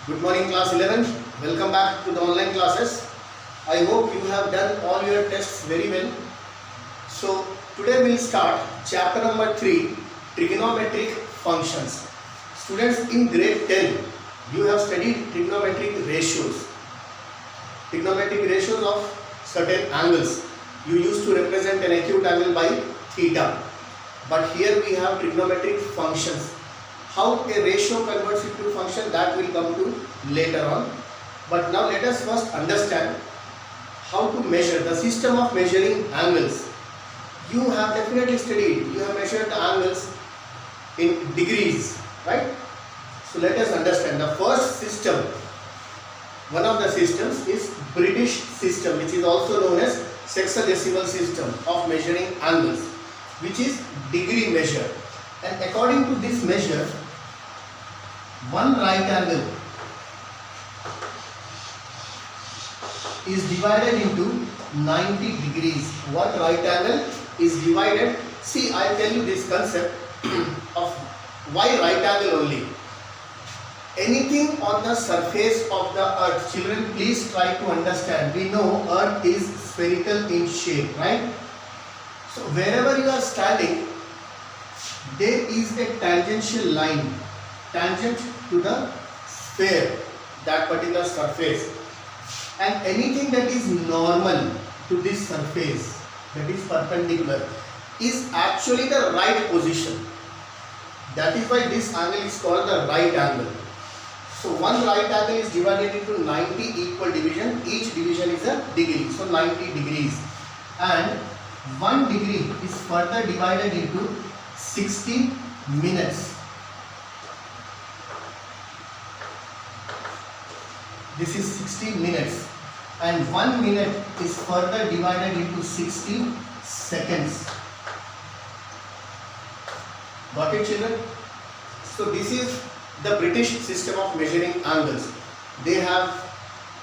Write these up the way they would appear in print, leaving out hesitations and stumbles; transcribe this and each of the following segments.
Good morning class 11. Welcome back to the online classes. I hope you have done all your tests very well. So today we'll start chapter number 3, trigonometric functions. Students, in grade 10 you have studied trigonometric ratios. Trigonometric ratios of certain angles. You used to represent an acute angle by theta. But here we have trigonometric functions. How a ratio converts into a function, that will come to later on. But now let us first understand how to measure the system of measuring angles. You have definitely studied, you have measured the angles in degrees, right? So let us understand the first system. One of the systems is British system, which is also known as sexagesimal system of measuring angles, which is degree measure. And according to this measure, one right angle is divided into 90 degrees. One right angle is divided. See, I tell you this concept of why right angle only. Anything on the surface of the earth, children, please try to understand. We know earth is spherical in shape, right? So wherever you are standing, there is a tangential line, tangent to the sphere, that particular surface, and anything that is normal to this surface, that is perpendicular, is actually the right position. That is why this angle is called the right angle. So one right angle is divided into 90 equal division. Each division is a degree, so 90 degrees, and 1 degree is further divided into 60 minutes. This is 60 minutes, and 1 minute is further divided into 60 seconds. Got it, children? So this is the British system of measuring angles. They have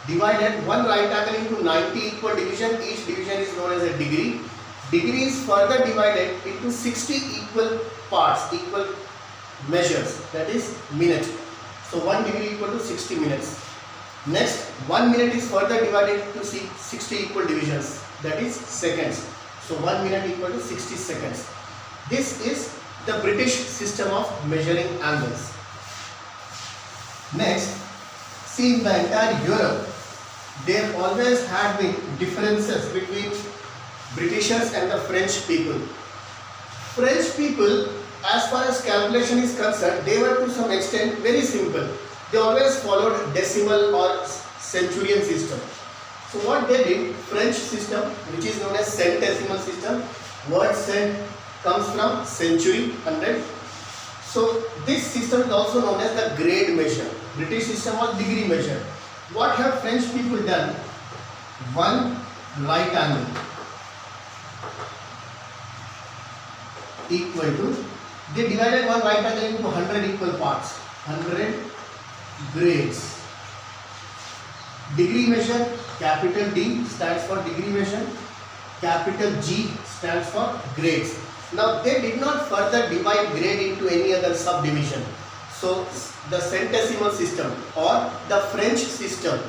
divided one right angle into 90 equal division. Each division is known as a degree. Degree is further divided into 60 equal parts, equal measures, that is minute. So 1 degree equal to 60 minutes. Next, 1 minute is further divided into 60 equal divisions, that is seconds. So 1 minute equal to 60 seconds. This is the British system of measuring angles. Next, see, in the entire Europe, there always had been differences between Britishers and the French people. French people, as far as calculation is concerned, they were to some extent very simple. They always followed decimal or centurion system. So what they did, French system, which is known as centesimal system, word cent comes from century, 100. So this system is also known as the grade measure. British system was degree measure. What have French people done? One right angle equal to, they divided one right angle into 100 equal parts, 100 grades. Degree measure, capital D stands for degree measure, capital G stands for grades. Now they did not further divide grade into any other subdivision. So the centesimal system or the French system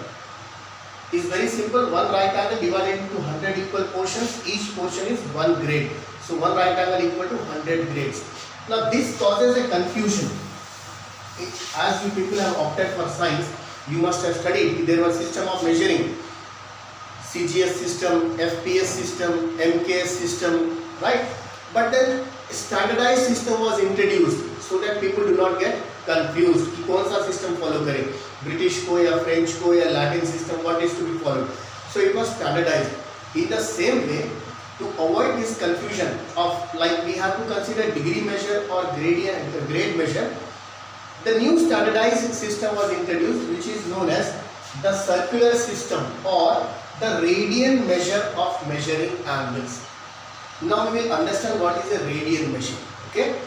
is very simple. One right angle divided into 100 equal portions. Each portion is 1 grade. So one right angle equal to 100 grades. Now this causes a confusion. As you people have opted for science, you must have studied there was system of measuring, CGS system, FPS system, MKS system, right? But then standardized system was introduced so that people do not get confused कि कौन सा system follow करें, British को या French को या Latin system, what is to be followed. So it was standardized. In the same way, to avoid this confusion of like we have to consider degree measure or grade measure, the new standardized system was introduced, which is known as the circular system or the radian measure of measuring angles. Now we will understand what is a radian measure. Okay,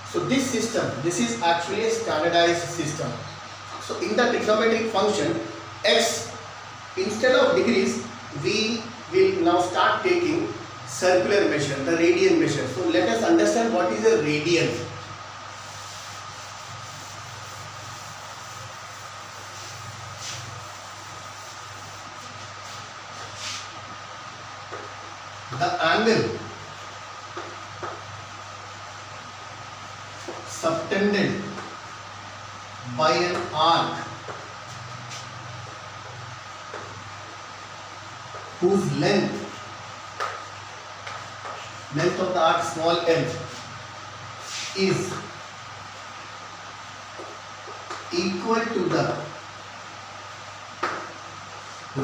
so this system, this is actually a standardized system. So in the trigonometric function x, instead of degrees, we will now start taking circular measure, the radian measure. So let us understand what is a radian. angle subtended by an arc whose length of the arc small l is equal to the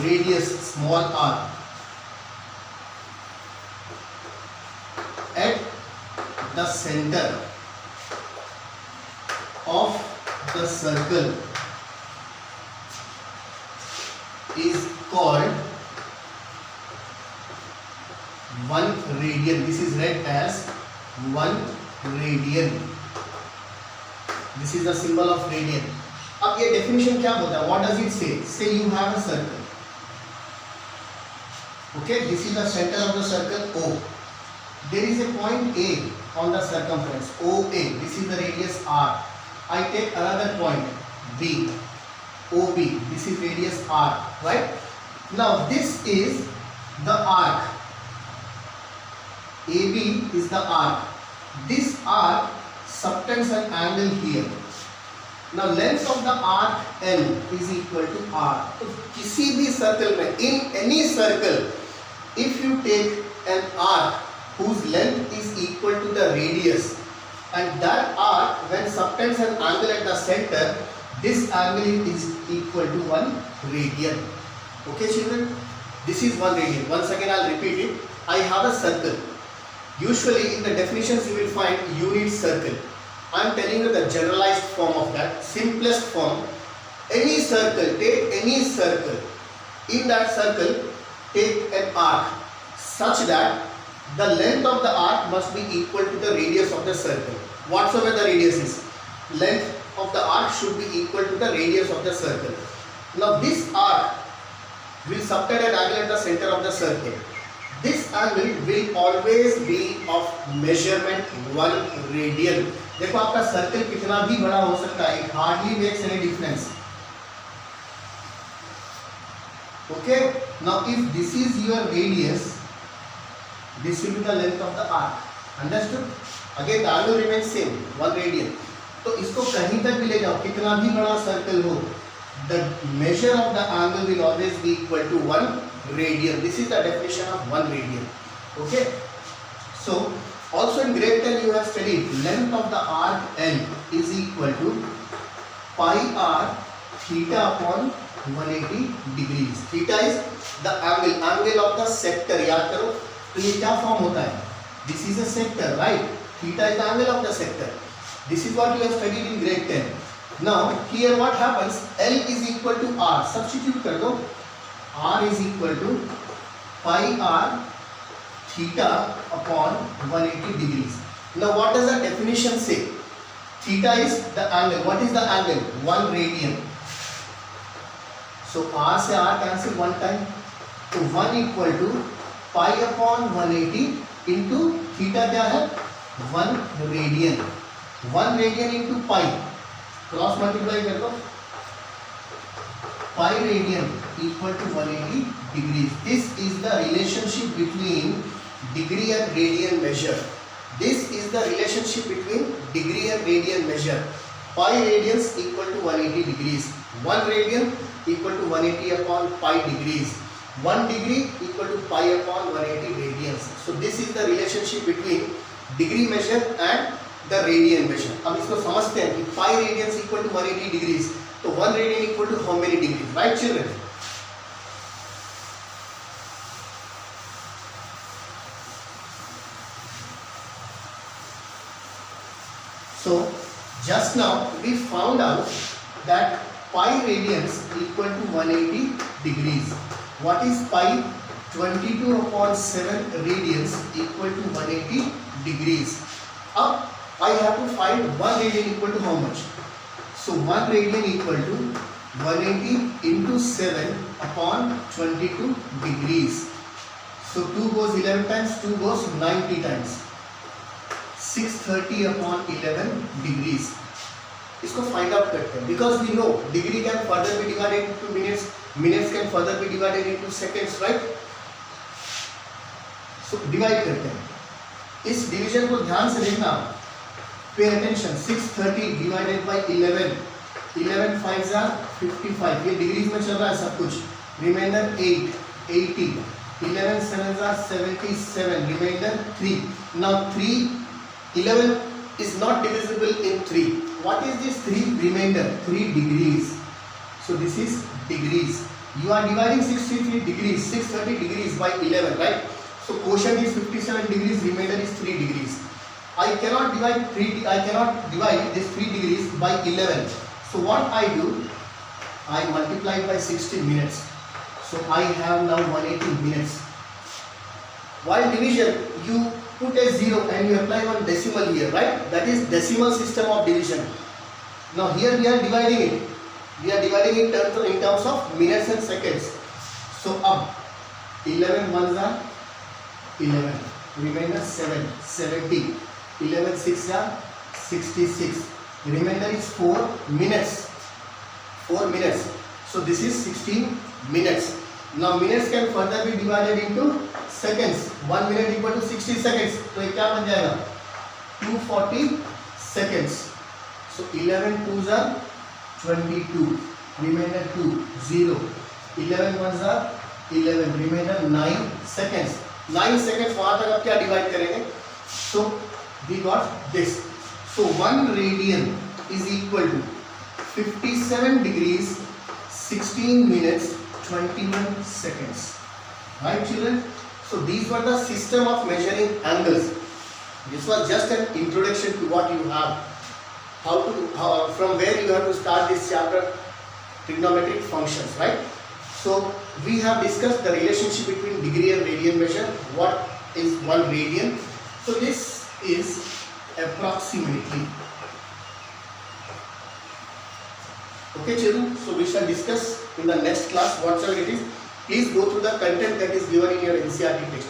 radius small r at the center of the circle is called 1 radian. This is read as 1 radian. This is the symbol of radian. अब ये definition क्या होता है? What does it say? Say you have a circle. Okay, this is the center of the circle O. There is a point A on the circumference OA. This is the radius R. I take another point B, OB. This is radius R, right? Now this is the arc. AB is the arc. This arc subtends an angle here. Now length of the arc L is equal to R. तो किसी भी circle में, in any circle, if you take an arc whose length is equal to the radius, and that arc when subtends an angle at the center, this angle is equal to 1 radian. Okay children, this is 1 radian. Once again I'll repeat it. I have a circle. Usually in the definitions you will find unit circle. I am telling you the generalized form of that, simplest form. Any circle, take any circle. In that circle, take an arc such that the length of the arc must be equal to the radius of the circle. Whatsoever the radius is, length of the arc should be equal to the radius of the circle. Now this arc will subtend an angle at the center of the circle. This angle will always be of measurement 1 radian. देखो आपका circle कितना भी बड़ा हो सकता है, it hardly makes any difference. Okay, now if this is your radius, this will be the length of the arc. Understood? Again the angle remains same, 1 radian. तो इसको कहीं तक भी ले जाओ, कितना भी बड़ा सर्कल हो, the measure of the angle will always be equal to 1 radian. This is the definition of 1 radian. Okay, so also in grade 10 you have studied length of the arc L is equal to pi r theta upon 180 degrees. Theta is the angle of the sector. याद करो तो ये क्या form होता है? This is a sector, right? Theta is the angle of the sector. This is what you have studied in grade 10. Now here what happens? L is equal to r. Substitute कर दो. R is equal to pi r theta upon 180 degrees. Now what does the definition say? Theta is the angle. What is the angle? 1 radian. So r से r cancel one time. तो 1 equal to pi upon 180 into theta क्या है? 1 radian. 1 radian into pi. Cross multiply कर दो. Pi radian equal to 180 degrees. This is the relationship between degree and radian measure. This is the relationship between degree and radian measure. Pi radians equal to 180 degrees. 1 radian equal to 180 upon pi degrees. 1 degree equal to pi upon 180 radians. So this is the relationship between degree measure and the radian measure. अब इसको समझते हैं कि pi radians equal to 180 degrees. तो 1 radian equal to how many degrees? Right children? So just now we found out that pi radians equal to 180 degrees. What is pi? 22 upon 7 radians equal to 180 degrees. Up I have to find 1 radian equal to how much? So 1 radian equal to 180 into 7 upon 22 degrees. So 2 goes 11 times, 2 goes 90 times. 630 upon 11 degrees. इसको find out करते हैं. Because we know degree can further be divided into minutes, minutes can further be divided into seconds, right? So divide करते हैं, इस division को ध्यान से देखना, pay attention, 630 divided by 11, 11 5 are 55, ये डिग्रीज में चल रहा है सब कुछ, reminder 8 80, 11 7 are 77, remainder 3. Now 11 is not divisible in 3. What is this 3? Remainder 3 degrees. So this is degrees. You are dividing 63 degrees, 630 degrees by 11, right? So quotient is 57 degrees, remainder is 3 degrees. I cannot divide this 3 degrees by 11. So what I do? I multiply by 60 minutes. So I have now 180 minutes. While division, you put a 0 and you apply one decimal here, right? That is decimal system of division. Now here we are dividing it. We are dividing it in terms of minutes and seconds. So up 11 ones are 11, remainder 7, 70, 11 6 are 66, remainder is 4 minutes, 4 minutes. So this is 16 minutes. Now minutes can further be divided into seconds. 1 minute equal to 60 seconds. तो ये क्या बन जाएगा? 240 seconds. So 11 twos are 22, remainder 2, 0. 11 ones are 11, remainder 9 seconds. 9 seconds वहाँ तक आप क्या divide करेंगे? So we got this. So 1 radian is equal to 57 degrees, 16 minutes, 21 seconds. Right, children? So these were the system of measuring angles. This was just an introduction to what you have. From where you have to start this chapter, trigonometric functions, right? So we have discussed the relationship between degree and radian measure. What is 1 radian? So this is approximately. Okay, children. So we shall discuss in the next class whatsoever it is. Please go through the content that is given in your NCERT text.